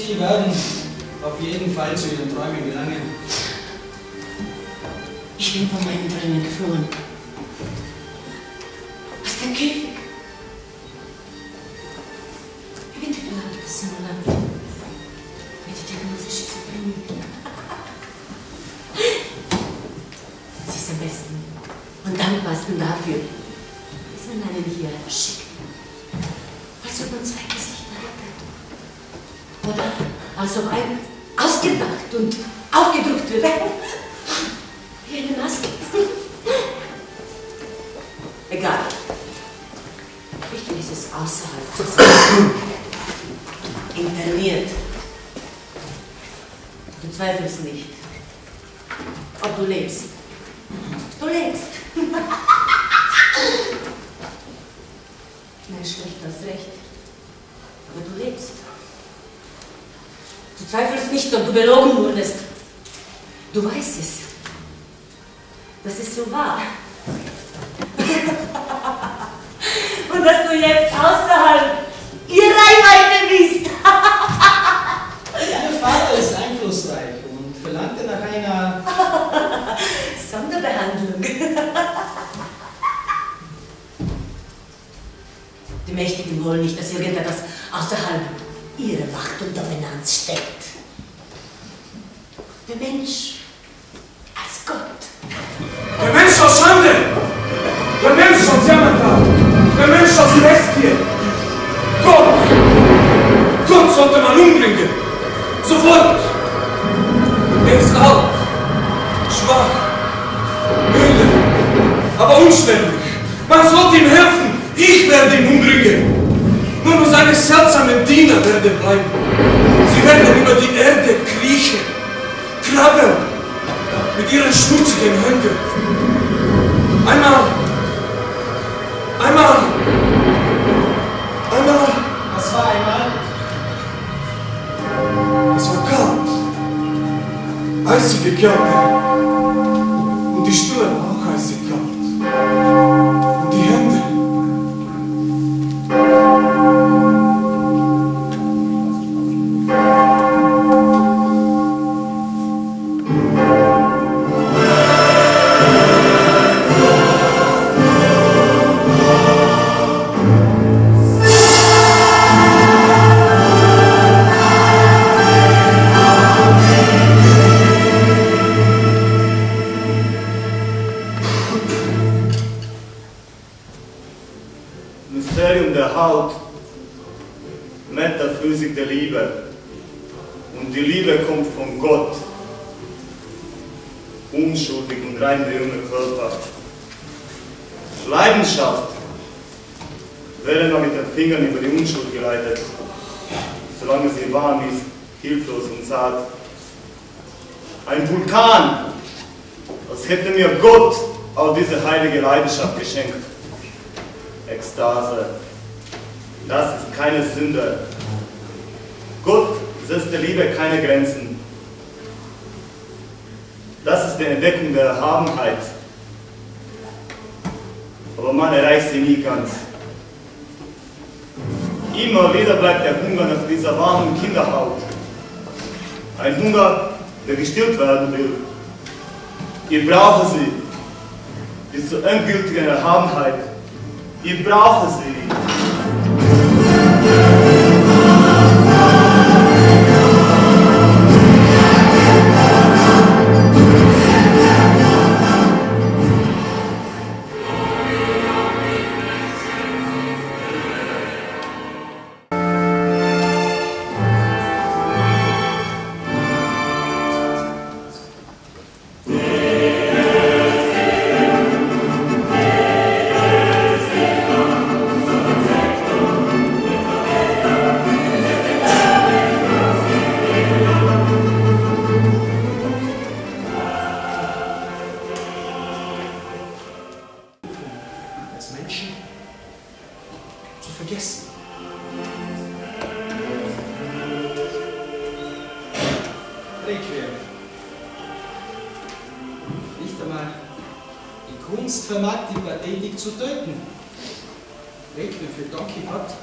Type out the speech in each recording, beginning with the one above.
Sie werden auf jeden Fall zu Ihren Träumen gelangen. Ich bin von meinen Träumen geflohen. Aus dem Käfig. Ich bin verlangt, das Simulator. Mit der Diagnose Schizophrenie. Sie ist am besten und dankbarsten dafür, dass man einen hier schickt. Als ob man zwei Gesichter hätte. Oder als ob ein ausgedacht und aufgedruckt wird. Wie eine Maske. Egal. Wichtig ist es außerhalb zu sein. Interniert. Du zweifelst nicht, ob du lebst. Du lebst. Nein, schlecht, hast recht. Aber du lebst. Du zweifelst nicht, ob du belogen wurdest. Du weißt es. Das ist so wahr. Und dass du jetzt außerhalb ihrer Reichweite bist. Ihr Vater ist einflussreich und verlangte nach einer Sonderbehandlung. Die Mächtigen wollen nicht, dass irgendetwas außerhalb ihrer Macht und Dominanz steckt. Der Mensch als Gott. Der Mensch aus Schande! Der Mensch aus Jammertal! Der Mensch aus Bestie! Gott! Gott sollte man umbringen! Sofort! Er ist alt, schwach, müde, aber unsterblich. Man sollte ihm helfen. Ich werde ihn umbringen. Nur seine seltsamen Diener werden bleiben. Sie werden über die Erde kriechen, krabbeln, mit ihren schmutzigen Händen. Einmal. Was war einmal? Es war kalt, eisige Kälte. Und die Stille war auch eisig kalt. Und die Hände. Mysterium der Haut, Metaphysik der Liebe. Und die Liebe kommt von Gott. Unschuldig und rein wie junge Körper. Leidenschaft werden nur mit den Fingern über die Unschuld geleitet, solange sie warm ist, hilflos und zart. Ein Vulkan, als hätte mir Gott auch diese heilige Leidenschaft geschenkt. Ekstase, das ist keine Sünde. Gott setzt der Liebe keine Grenzen. Das ist die Entdeckung der Erhabenheit. Aber man erreicht sie nie ganz. Immer wieder bleibt der Hunger nach dieser warmen Kinderhaut. Ein Hunger, der gestillt werden will. Ich brauche sie bis zur endgültigen Erhabenheit. Ich brauche sie. Vergessen. Requiem. Nicht einmal die Kunst vermag die Pathetik zu töten. Requiem für Don Quixote,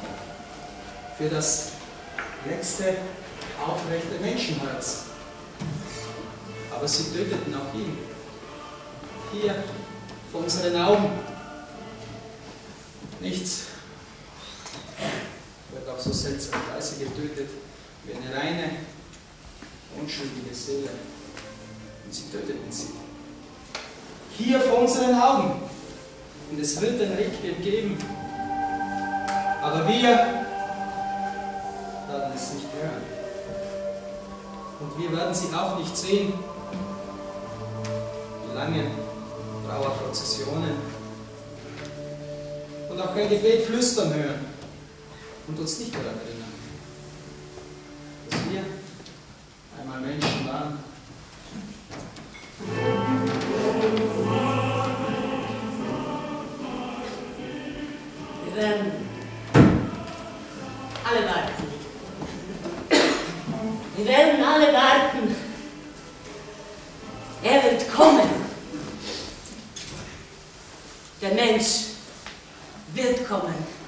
für das letzte aufrechte Menschenherz. Aber sie töteten auch ihn. Hier, vor unseren Augen. Nichts wird auf so seltsame Weise getötet wie eine reine, unschuldige Seele. Und sie töteten sie. Hier vor unseren Augen. Und es wird ein Requiem geben. Aber wir werden es nicht hören. Und wir werden sie auch nicht sehen. Die langen Trauerprozessionen. Und auch kein Gebet flüstern hören. Und uns nicht daran erinnern, dass wir einmal Menschen waren. Wir werden alle warten. Wir werden alle warten. Er wird kommen. Der Mensch wird kommen.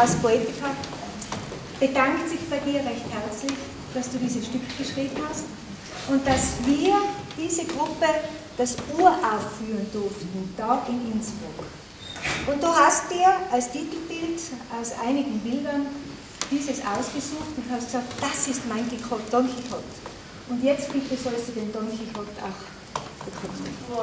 Ars Poetica bedankt sich bei dir recht herzlich, dass du dieses Stück geschrieben hast und dass wir diese Gruppe das uraufführen durften, da in Innsbruck. Und du hast dir als Titelbild aus einigen Bildern dieses ausgesucht und hast gesagt, das ist mein Don Quixote. Und jetzt bitte sollst du den Don Quixote auch bekommen. Wow.